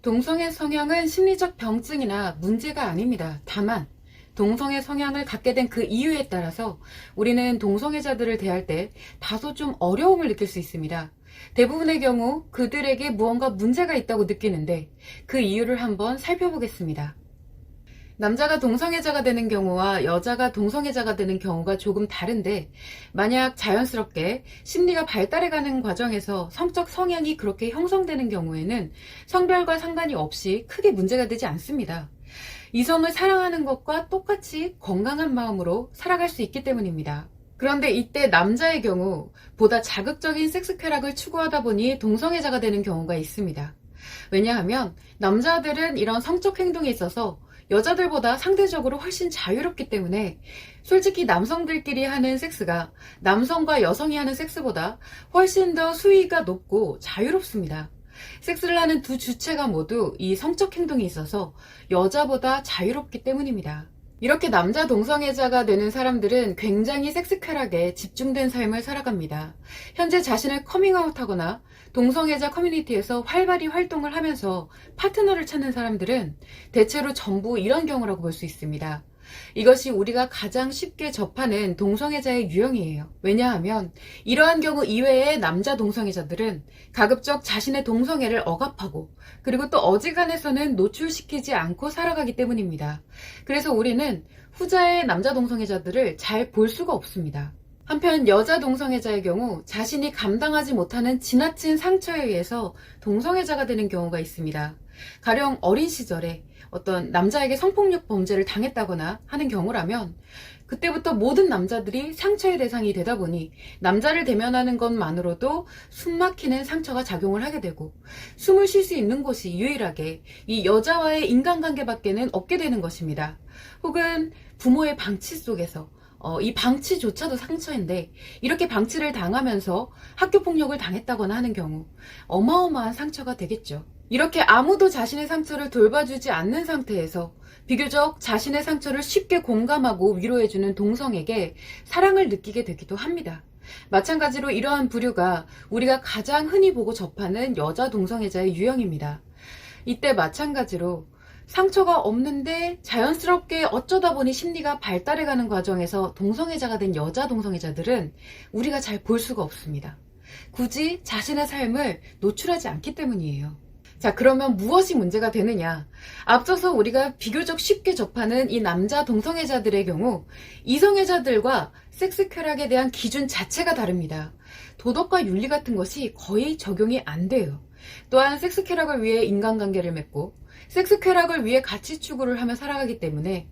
동성애 성향은 심리적 병증이나 문제가 아닙니다. 다만 동성애 성향을 갖게 된 그 이유에 따라서 우리는 동성애자들을 대할 때 다소 좀 어려움을 느낄 수 있습니다. 대부분의 경우 그들에게 무언가 문제가 있다고 느끼는데 그 이유를 한번 살펴보겠습니다. 남자가 동성애자가 되는 경우와 여자가 동성애자가 되는 경우가 조금 다른데, 만약 자연스럽게 심리가 발달해가는 과정에서 성적 성향이 그렇게 형성되는 경우에는 성별과 상관이 없이 크게 문제가 되지 않습니다. 이성을 사랑하는 것과 똑같이 건강한 마음으로 살아갈 수 있기 때문입니다. 그런데 이때 남자의 경우 보다 자극적인 섹스 쾌락을 추구하다 보니 동성애자가 되는 경우가 있습니다. 왜냐하면 남자들은 이런 성적 행동에 있어서 여자들보다 상대적으로 훨씬 자유롭기 때문에 솔직히 남성들끼리 하는 섹스가 남성과 여성이 하는 섹스보다 훨씬 더 수위가 높고 자유롭습니다. 섹스를 하는 두 주체가 모두 이 성적 행동에 있어서 여자보다 자유롭기 때문입니다. 이렇게 남자 동성애자가 되는 사람들은 굉장히 섹스 쾌락에 집중된 삶을 살아갑니다. 현재 자신을 커밍아웃하거나 동성애자 커뮤니티에서 활발히 활동을 하면서 파트너를 찾는 사람들은 대체로 전부 이런 경우라고 볼 수 있습니다. 이것이 우리가 가장 쉽게 접하는 동성애자의 유형이에요. 왜냐하면 이러한 경우 이외의 남자 동성애자들은 가급적 자신의 동성애를 억압하고 그리고 또 어지간해서는 노출시키지 않고 살아가기 때문입니다. 그래서 우리는 후자의 남자 동성애자들을 잘 볼 수가 없습니다. 한편 여자 동성애자의 경우 자신이 감당하지 못하는 지나친 상처에 의해서 동성애자가 되는 경우가 있습니다. 가령 어린 시절에 어떤 남자에게 성폭력 범죄를 당했다거나 하는 경우라면 그때부터 모든 남자들이 상처의 대상이 되다 보니 남자를 대면하는 것만으로도 숨막히는 상처가 작용을 하게 되고 숨을 쉴 수 있는 곳이 유일하게 이 여자와의 인간관계밖에는 없게 되는 것입니다. 혹은 부모의 방치 속에서 이 방치조차도 상처인데 이렇게 방치를 당하면서 학교폭력을 당했다거나 하는 경우 어마어마한 상처가 되겠죠. 이렇게 아무도 자신의 상처를 돌봐주지 않는 상태에서 비교적 자신의 상처를 쉽게 공감하고 위로해주는 동성에게 사랑을 느끼게 되기도 합니다. 마찬가지로 이러한 부류가 우리가 가장 흔히 보고 접하는 여자 동성애자의 유형입니다. 이때 마찬가지로 상처가 없는데 자연스럽게 어쩌다 보니 심리가 발달해가는 과정에서 동성애자가 된 여자 동성애자들은 우리가 잘 볼 수가 없습니다. 굳이 자신의 삶을 노출하지 않기 때문이에요. 자, 그러면 무엇이 문제가 되느냐? 앞서서 우리가 비교적 쉽게 접하는 이 남자 동성애자들의 경우 이성애자들과 섹스 쾌락에 대한 기준 자체가 다릅니다. 도덕과 윤리 같은 것이 거의 적용이 안 돼요. 또한 섹스 쾌락을 위해 인간관계를 맺고 섹스 쾌락을 위해 가치 추구를 하며 살아가기 때문에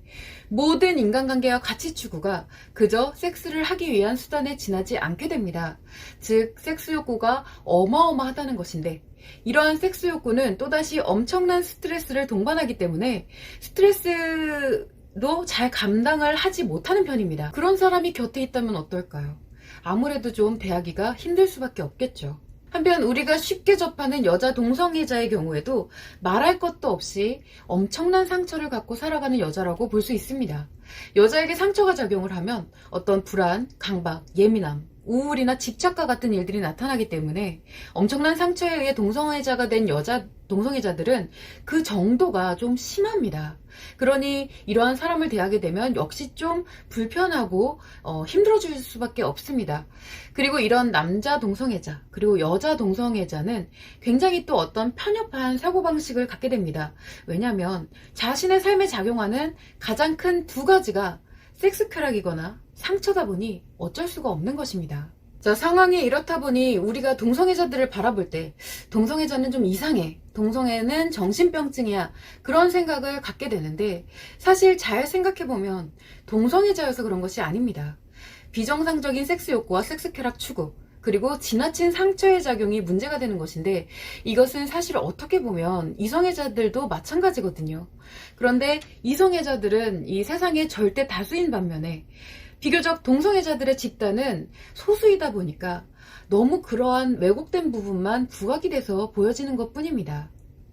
모든 인간관계와 가치 추구가 그저 섹스를 하기 위한 수단에 지나지 않게 됩니다. 즉 섹스 욕구가 어마어마하다는 것인데 이러한 섹스 욕구는 또다시 엄청난 스트레스를 동반하기 때문에 스트레스도 잘 감당을 하지 못하는 편입니다. 그런 사람이 곁에 있다면 어떨까요? 아무래도 좀 대하기가 힘들 수밖에 없겠죠. 한편 우리가 쉽게 접하는 여자 동성애자의 경우에도 말할 것도 없이 엄청난 상처를 갖고 살아가는 여자라고 볼 수 있습니다. 여자에게 상처가 작용을 하면 어떤 불안, 강박, 예민함, 우울이나 집착과 같은 일들이 나타나기 때문에 엄청난 상처에 의해 동성애자가 된 여자 동성애자들은 그 정도가 좀 심합니다. 그러니 이러한 사람을 대하게 되면 역시 좀 불편하고 힘들어질 수밖에 없습니다. 그리고 이런 남자 동성애자 그리고 여자 동성애자는 굉장히 또 어떤 편협한 사고방식을 갖게 됩니다. 왜냐하면 자신의 삶에 작용하는 가장 큰 두 가지가 섹스 쾌락이거나 상처다 보니 어쩔 수가 없는 것입니다. 자, 상황이 이렇다 보니 우리가 동성애자들을 바라볼 때 동성애자는 좀 이상해, 동성애는 정신병증이야, 그런 생각을 갖게 되는데 사실 잘 생각해보면 동성애자여서 그런 것이 아닙니다. 비정상적인 섹스 욕구와 섹스 쾌락 추구 그리고 지나친 상처의 작용이 문제가 되는 것인데 이것은 사실 어떻게 보면 이성애자들도 마찬가지거든요. 그런데 이성애자들은 이 세상의 절대 다수인 반면에 비교적 동성애자들의 집단은 소수이다 보니까 너무 그러한 왜곡된 부분만 부각이 돼서 보여지는 것 뿐입니다.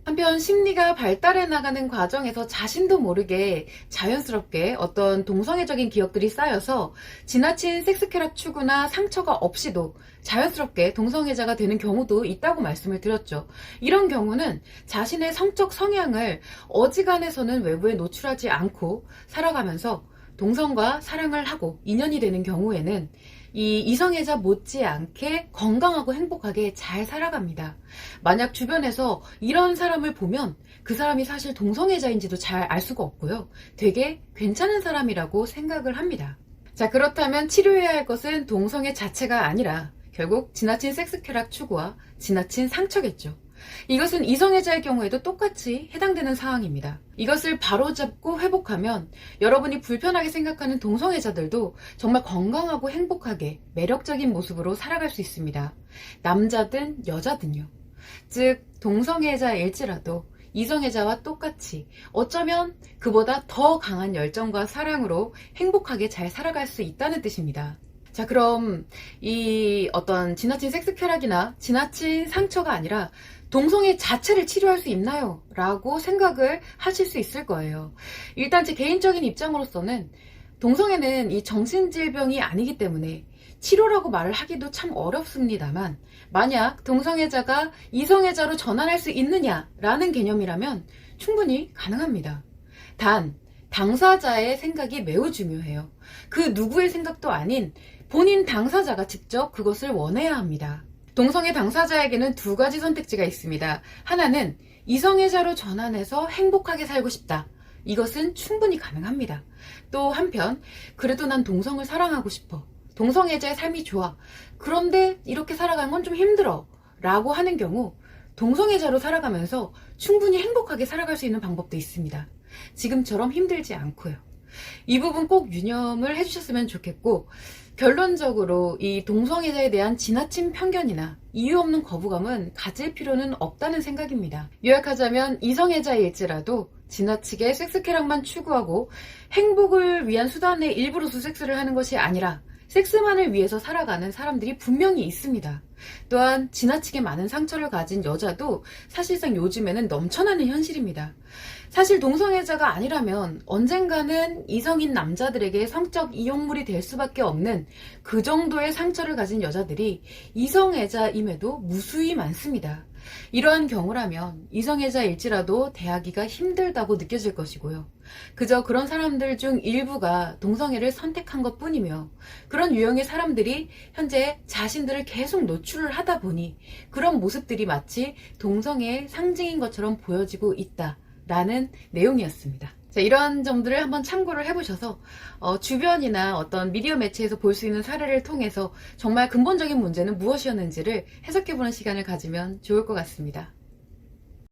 한편 심리가 발달해 나가는 과정에서 자신도 모르게 자연스럽게 어떤 동성애적인 기억들이 쌓여서 지나친 섹스쾌락 추구나 상처가 없이도 자연스럽게 동성애자가 되는 경우도 있다고 말씀을 드렸죠. 이런 경우는 자신의 성적 성향을 어지간해서는 외부에 노출하지 않고 살아가면서 동성과 사랑을 하고 인연이 되는 경우에는 이 이성애자 못지않게 건강하고 행복하게 잘 살아갑니다. 만약 주변에서 이런 사람을 보면 그 사람이 사실 동성애자인지도 잘 알 수가 없고요. 되게 괜찮은 사람이라고 생각을 합니다. 자, 그렇다면 치료해야 할 것은 동성애 자체가 아니라 결국 지나친 섹스쾌락 추구와 지나친 상처겠죠. 이것은 이성애자의 경우에도 똑같이 해당되는 사항입니다. 이것을 바로잡고 회복하면 여러분이 불편하게 생각하는 동성애자들도 정말 건강하고 행복하게 매력적인 모습으로 살아갈 수 있습니다. 남자든 여자든요. 즉 동성애자일지라도 이성애자와 똑같이 어쩌면 그보다 더 강한 열정과 사랑으로 행복하게 잘 살아갈 수 있다는 뜻입니다. 자, 그럼 이 어떤 지나친 섹스쾌락이나 지나친 상처가 아니라 동성애 자체를 치료할 수 있나요? 라고 생각을 하실 수 있을 거예요. 일단 제 개인적인 입장으로서는 동성애는 이 정신질병이 아니기 때문에 치료라고 말을 하기도 참 어렵습니다만, 만약 동성애자가 이성애자로 전환할 수 있느냐라는 개념이라면 충분히 가능합니다. 단 당사자의 생각이 매우 중요해요. 그 누구의 생각도 아닌 본인 당사자가 직접 그것을 원해야 합니다. 동성애 당사자에게는 두 가지 선택지가 있습니다. 하나는 이성애자로 전환해서 행복하게 살고 싶다. 이것은 충분히 가능합니다. 또 한편 그래도 난 동성을 사랑하고 싶어. 동성애자의 삶이 좋아. 그런데 이렇게 살아가는 건 좀 힘들어. 라고 하는 경우 동성애자로 살아가면서 충분히 행복하게 살아갈 수 있는 방법도 있습니다. 지금처럼 힘들지 않고요. 이 부분 꼭 유념을 해주셨으면 좋겠고, 결론적으로 이 동성애자에 대한 지나친 편견이나 이유 없는 거부감은 가질 필요는 없다는 생각입니다. 요약하자면 이성애자일지라도 지나치게 섹스쾌락만 추구하고 행복을 위한 수단의 일부로서 섹스를 하는 것이 아니라 섹스만을 위해서 살아가는 사람들이 분명히 있습니다. 또한 지나치게 많은 상처를 가진 여자도 사실상 요즘에는 넘쳐나는 현실입니다. 사실 동성애자가 아니라면 언젠가는 이성인 남자들에게 성적 이용물이 될 수밖에 없는 그 정도의 상처를 가진 여자들이 이성애자임에도 무수히 많습니다. 이러한 경우라면 이성애자일지라도 대하기가 힘들다고 느껴질 것이고요. 그저 그런 사람들 중 일부가 동성애를 선택한 것 뿐이며, 그런 유형의 사람들이 현재 자신들을 계속 노출을 하다 보니 그런 모습들이 마치 동성애의 상징인 것처럼 보여지고 있다라는 내용이었습니다. 자, 이러한 점들을 한번 참고를 해보셔서 주변이나 어떤 미디어 매체에서 볼 수 있는 사례를 통해서 정말 근본적인 문제는 무엇이었는지를 해석해보는 시간을 가지면 좋을 것 같습니다.